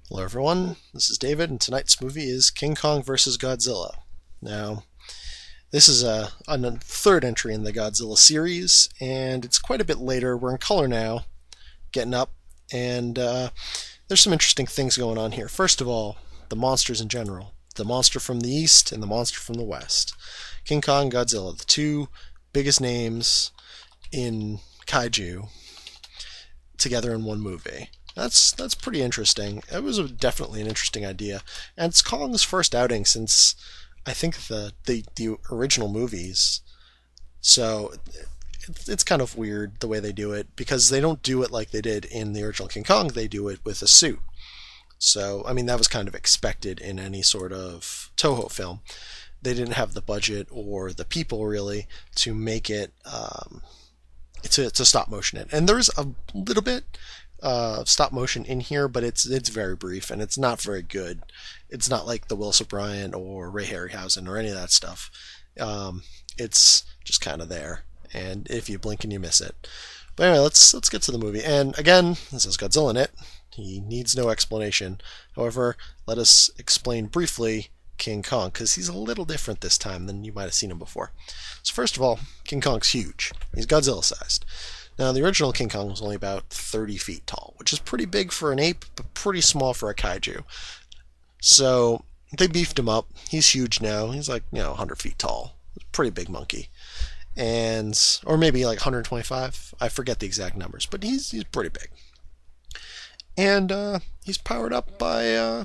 Hello, everyone. This is David, and tonight's movie is King Kong vs. Godzilla. Now, this is a third entry in the Godzilla series, and it's quite a bit later. We're in color now, getting up, and there's some interesting things going on here. First of all, the monsters in general. The monster from the east and the monster from the west. King Kong, Godzilla, the two biggest names in kaiju together in one movie. That's pretty interesting. It was definitely an interesting idea, and it's Kong's first outing since I think the original movies. So it's kind of weird the way they do it because they don't do it like they did in the original King Kong. They do it with a suit. So I mean that was kind of expected in any sort of Toho film. They didn't have the budget or the people really to make it to stop motion it, and there's a little bit stop motion in here, but it's very brief and it's not very good. It's not like the Willis O'Brien or Ray Harryhausen or any of that stuff. It's just kind of there, and if you blink and you miss it. But anyway, let's get to the movie. And again, this has Godzilla in it. He needs no explanation. However, let us explain briefly King Kong, because he's a little different this time than you might have seen him before. So first of all, King Kong's huge. He's Godzilla-sized. Now, the original King Kong was only about 30 feet tall, which is pretty big for an ape, but pretty small for a kaiju. So they beefed him up. He's huge now. He's like, 100 feet tall. Pretty big monkey. And, or maybe like 125. I forget the exact numbers, but he's pretty big. And he's powered up by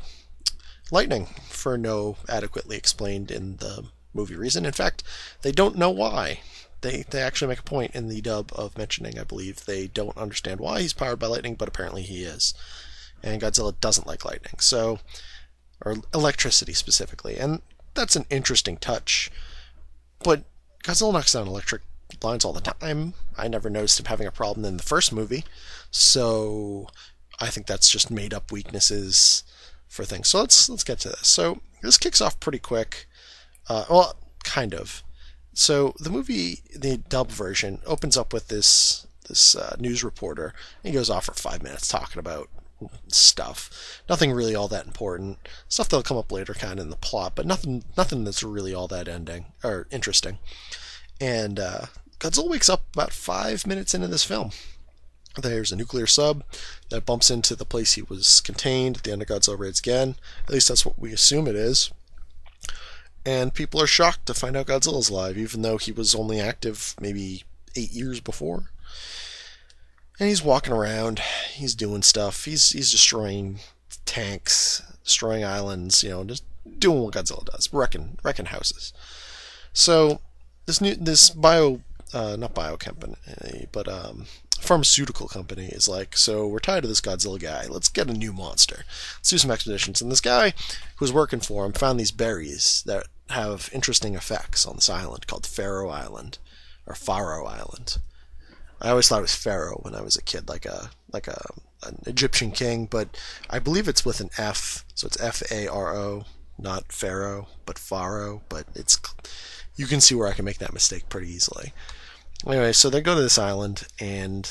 lightning for no adequately explained in the movie reason. In fact, they don't know why. They actually make a point in the dub of mentioning, I believe, they don't understand why he's powered by lightning, but apparently he is. And Godzilla doesn't like lightning, or electricity specifically. And that's an interesting touch. But Godzilla knocks down electric lines all the time. I never noticed him having a problem in the first movie. So I think that's just made up weaknesses for things. So let's get to this. So this kicks off pretty quick. Well, kind of. So the movie, the dub version, opens up with this news reporter. He goes off for 5 minutes talking about stuff. Nothing really all that important. Stuff that'll come up later, kind of in the plot, but nothing that's really all that interesting. And Godzilla wakes up about 5 minutes into this film. There's a nuclear sub that bumps into the place he was contained at the end of Godzilla Raids Again. At least that's what we assume it is. And people are shocked to find out Godzilla's alive, even though he was only active maybe 8 years before. And he's walking around, he's doing stuff, he's destroying tanks, destroying islands, just doing what Godzilla does, wrecking houses. So this pharmaceutical company is like, so we're tired of this Godzilla guy, let's get a new monster. Let's do some expeditions. And this guy who was working for him found these berries that have interesting effects on this island called Faroe Island, or Faro Island. I always thought it was Pharaoh when I was a kid, like an Egyptian king, but I believe it's with an F, so it's Faro, not Pharaoh, but Faro. But you can see where I can make that mistake pretty easily. Anyway, so they go to this island, and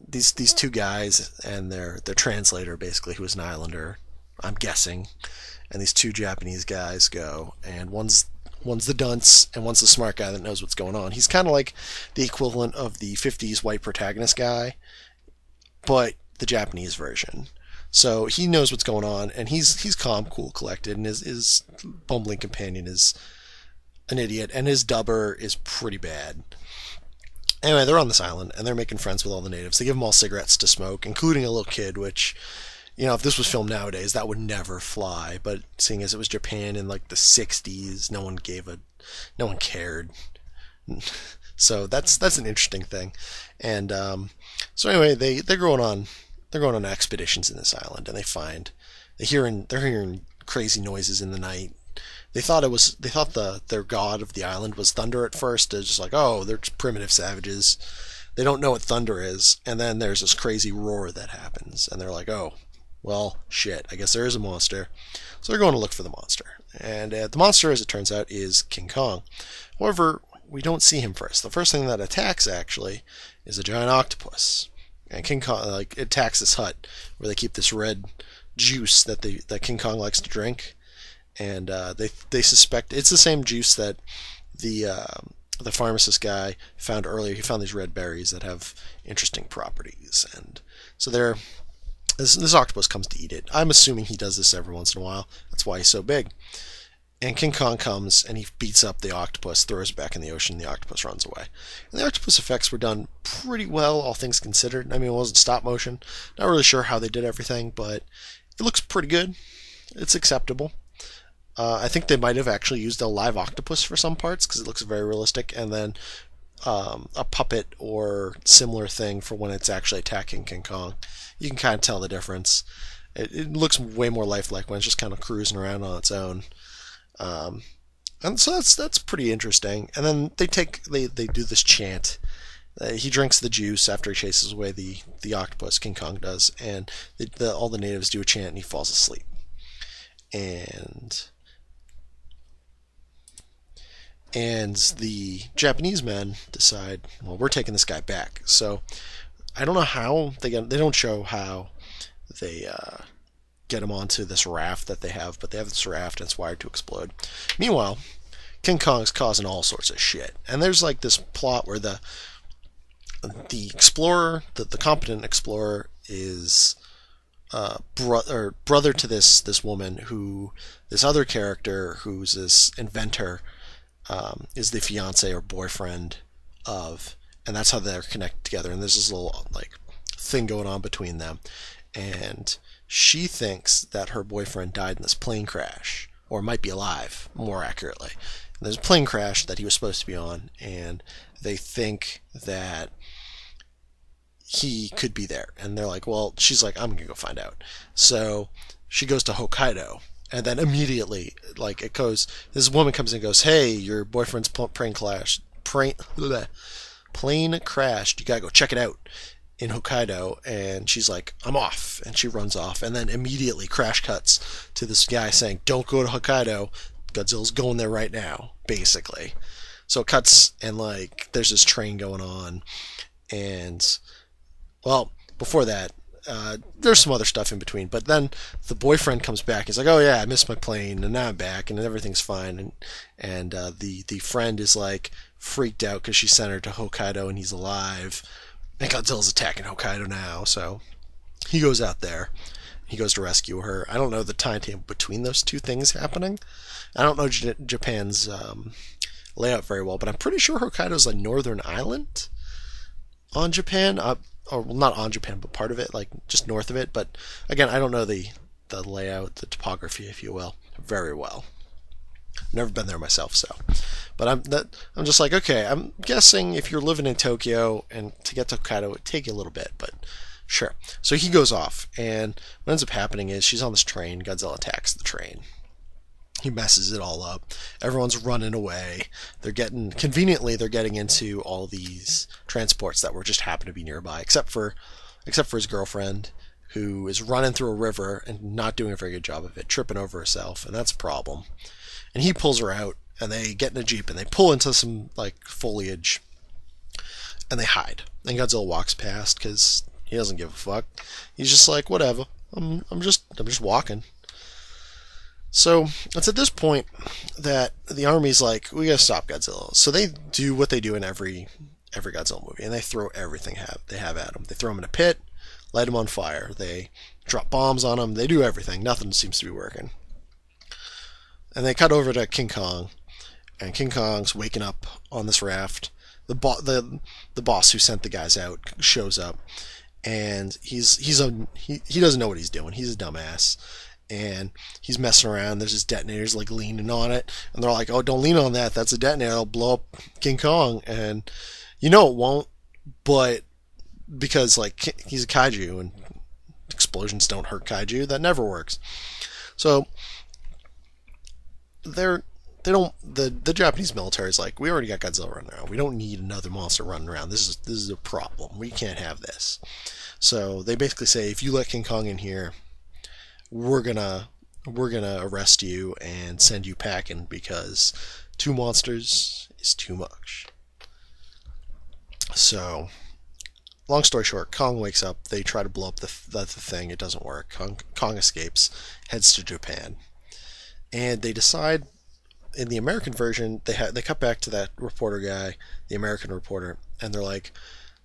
these two guys and their translator, basically, who is an islander, I'm guessing, and these two Japanese guys go, and one's the dunce and one's the smart guy that knows what's going on. He's kind of like the equivalent of the 50s white protagonist guy, but the Japanese version. So he knows what's going on, and he's calm, cool, collected, and his bumbling companion is an idiot, and his dubber is pretty bad. Anyway, they're on this island, and they're making friends with all the natives. They give them all cigarettes to smoke, including a little kid, which, if this was filmed nowadays, that would never fly. But seeing as it was Japan in like the 60s, no one cared. So that's an interesting thing. And so anyway, they're going on expeditions in this island, and they're hearing crazy noises in the night. They thought their god of the island was thunder at first. It's just like, oh, they're just primitive savages. They don't know what thunder is. And then there's this crazy roar that happens, and they're like, oh, well, shit, I guess there is a monster. So they're going to look for the monster. And the monster, as it turns out, is King Kong. However, we don't see him first. The first thing that attacks, actually, is a giant octopus. and King Kong attacks this hut where they keep this red juice that King Kong likes to drink, and they suspect it's the same juice that the the pharmacist guy found earlier. He found these red berries that have interesting properties, and so this octopus comes to eat it. I'm assuming he does this every once in a while. That's why he's so big. And King Kong comes and he beats up the octopus, throws it back in the ocean, the octopus runs away. And the octopus effects were done pretty well, all things considered. I mean, it wasn't stop motion. Not really sure how they did everything, but it looks pretty good. It's acceptable. I think they might have actually used a live octopus for some parts because it looks very realistic, and then a puppet or similar thing for when it's actually attacking King Kong. You can kind of tell the difference. It looks way more lifelike when it's just kind of cruising around on its own. And so that's pretty interesting. And then they do this chant. He drinks the juice after he chases away the octopus. King Kong does, and all the natives do a chant, and he falls asleep. And the Japanese men decide, well, we're taking this guy back. So I don't know how they don't show how they get him onto this raft that they have, but they have this raft and it's wired to explode. Meanwhile, King Kong's causing all sorts of shit, and there's like this plot where the explorer, the competent explorer, is brother to this woman who this other character who's this inventor is the fiance or boyfriend of, and that's how they're connected together. And there's this little like thing going on between them, and she thinks that her boyfriend died in this plane crash, or might be alive, more accurately. And there's a plane crash that he was supposed to be on, and they think that he could be there. And they're like, well, she's like, I'm going to go find out. So she goes to Hokkaido, and then immediately, like, it goes, this woman comes in and goes, hey, your boyfriend's plane crashed. Plane crashed. You got to go check it out. In Hokkaido, and she's like, I'm off, and she runs off, and then immediately crash cuts to this guy saying, don't go to Hokkaido, Godzilla's going there right now, basically. So it cuts, and like there's this train going on, and well, before that there's some other stuff in between, but then the boyfriend comes back. He's like, oh yeah, I missed my plane, and now I'm back, and everything's fine, and the friend is like freaked out because she sent her to Hokkaido and he's alive. And Godzilla's attacking Hokkaido now, so he goes out there. He goes to rescue her. I don't know the timetable between those two things happening. I don't know Japan's layout very well, but I'm pretty sure Hokkaido's a northern island on Japan. Or well, not on Japan, but part of it, like just north of it. But again, I don't know the layout, the topography, if you will, very well. Never been there myself, so. But I'm just like, okay, I'm guessing if you're living in Tokyo and to get to Hokkaido, it would take you a little bit, but sure. So he goes off, and what ends up happening is she's on this train. Godzilla attacks the train. He messes it all up. Everyone's running away. They're getting into all these transports that were just happen to be nearby, except for his girlfriend, who is running through a river and not doing a very good job of it, tripping over herself, and that's a problem. And he pulls her out, and they get in a Jeep, and they pull into some, like, foliage, and they hide. And Godzilla walks past, because he doesn't give a fuck. He's just like, whatever, I'm just walking. So, it's at this point that the army's like, we gotta stop Godzilla. So they do what they do in every Godzilla movie, and they throw everything they have at him. They throw him in a pit, light him on fire, they drop bombs on him, they do everything. Nothing seems to be working. And they cut over to King Kong, and King Kong's waking up on this raft. The boss who sent the guys out shows up, and he doesn't know what he's doing. He's a dumbass, and he's messing around. There's his detonators like leaning on it, and they're like, "Oh, don't lean on that. That's a detonator. It'll blow up King Kong." And you know it won't, but because like he's a kaiju and explosions don't hurt kaiju, that never works. So the Japanese military is like, we already got Godzilla running around. We don't need another monster running around. This is a problem. We can't have this. So they basically say, if you let King Kong in here, we're gonna arrest you and send you packing because 2 monsters is too much. So long story short, Kong wakes up. They try to blow up the thing. It doesn't work. Kong escapes, heads to Japan, and they decide. In the American version, they cut back to that reporter guy, the American reporter, and they're like,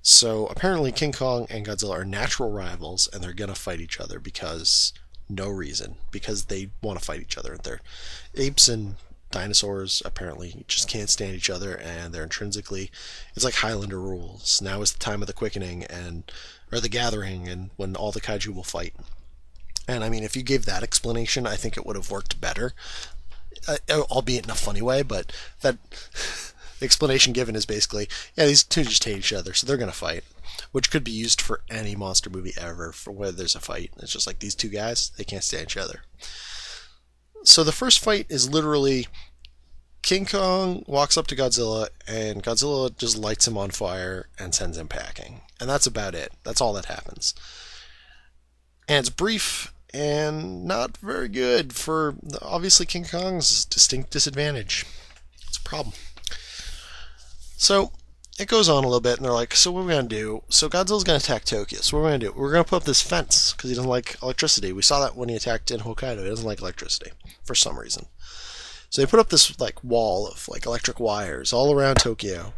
so apparently King Kong and Godzilla are natural rivals, and they're gonna fight each other because no reason, because they want to fight each other. They're apes and dinosaurs apparently just can't stand each other, and they're intrinsically, it's like Highlander rules. Now is the time of the quickening or the gathering, and when all the kaiju will fight. And I mean, if you gave that explanation, I think it would have worked better, albeit in a funny way. But that the explanation given is basically, yeah, these two just hate each other, so they're gonna fight, which could be used for any monster movie ever, for where there's a fight. It's just like these two guys, they can't stand each other. So the first fight is literally King Kong walks up to Godzilla, and Godzilla just lights him on fire and sends him packing. And that's about it. That's all that happens. And it's brief and not very good for, obviously, King Kong's distinct disadvantage. It's a problem. So it goes on a little bit, and they're like, so what are we going to do? So Godzilla's going to attack Tokyo. So what are we going to do? We're going to put up this fence, because he doesn't like electricity. We saw that when he attacked in Hokkaido. He doesn't like electricity, for some reason. So they put up this like wall of like electric wires all around Tokyo,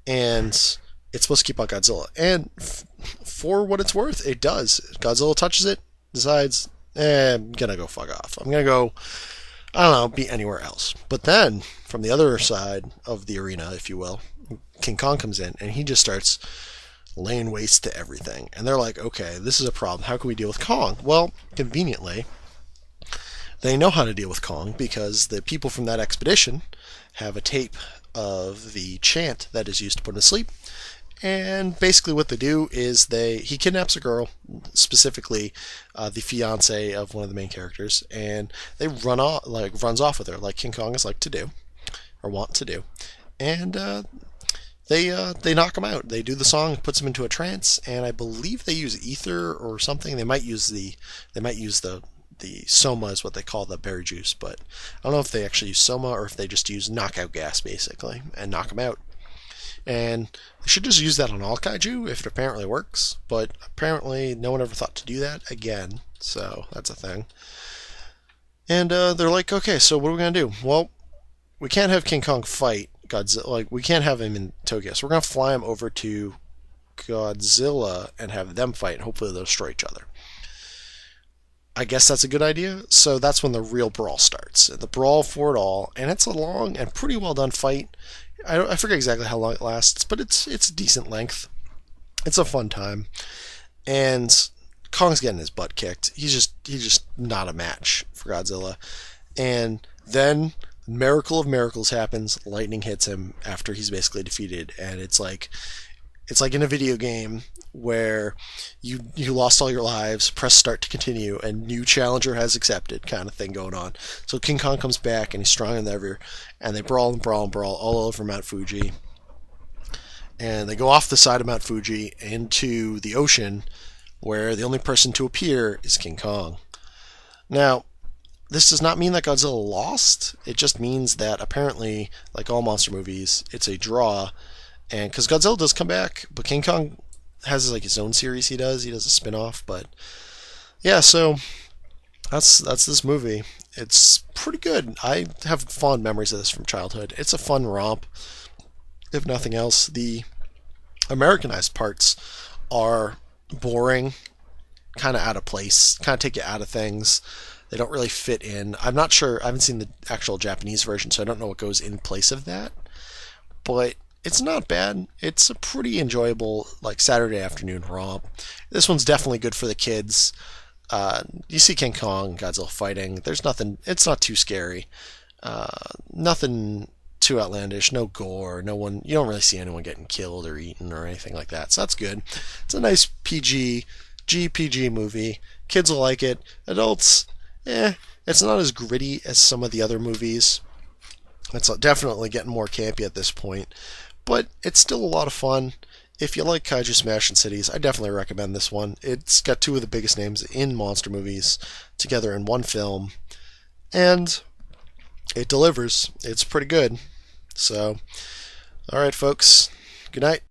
and it's supposed to keep out Godzilla. And for what it's worth, it does. Godzilla touches it, decides, I'm gonna go fuck off. I'm gonna go, I don't know, be anywhere else. But then, from the other side of the arena, if you will, King Kong comes in, and he just starts laying waste to everything. And they're like, okay, this is a problem. How can we deal with Kong? Well, conveniently, they know how to deal with Kong, because the people from that expedition have a tape of the chant that is used to put him to sleep. And basically what they do is he kidnaps a girl, specifically the fiance of one of the main characters, and they runs off with her, like King Kong is like to do, or want to do. And they knock him out. They do the song, puts him into a trance, and I believe they use ether or something. They might use the soma is what they call the berry juice, but I don't know if they actually use soma or if they just use knockout gas, basically, and knock them out. And they should just use that on all kaiju if it apparently works, but apparently no one ever thought to do that again, so that's a thing. And they're like, okay, so what are we going to do? Well, we can't have King Kong fight Godzilla, like, we can't have him in Tokyo, so we're going to fly him over to Godzilla and have them fight, and hopefully they'll destroy each other. I guess that's a good idea. So that's when the real brawl starts. The brawl for it all. And it's a long and pretty well done fight. I forget exactly how long it lasts, but it's decent length. It's a fun time. And Kong's getting his butt kicked. He's just not a match for Godzilla. And then miracle of miracles happens. Lightning hits him after he's basically defeated. And it's like in a video game where you lost all your lives, press start to continue, and new challenger has accepted kind of thing going on. So King Kong comes back, and he's stronger than ever, and they brawl and brawl and brawl all over Mount Fuji. And they go off the side of Mount Fuji into the ocean, where the only person to appear is King Kong. Now, this does not mean that Godzilla lost. It just means that apparently, like all monster movies, it's a draw. And because Godzilla does come back, but King Kong has like his own series he does a spin-off. But yeah, so that's this movie. It's pretty good. I have fond memories of this from childhood. It's a fun romp, if nothing else. The Americanized parts are boring, kind of out of place, kind of take you out of things. They don't really fit in. I'm not sure. I haven't seen the actual Japanese version, so I don't know what goes in place of that. But it's not bad. It's a pretty enjoyable, like, Saturday afternoon romp. This one's definitely good for the kids. You see King Kong, Godzilla fighting. There's nothing. It's not too scary. Nothing too outlandish. No gore. No one. You don't really see anyone getting killed or eaten or anything like that. So that's good. It's a nice GPG movie. Kids will like it. Adults, it's not as gritty as some of the other movies. It's definitely getting more campy at this point. But it's still a lot of fun. If you like Kaiju Smashing Cities, I definitely recommend this one. It's got two of the biggest names in monster movies together in one film. And it delivers. It's pretty good. So, alright folks, good night.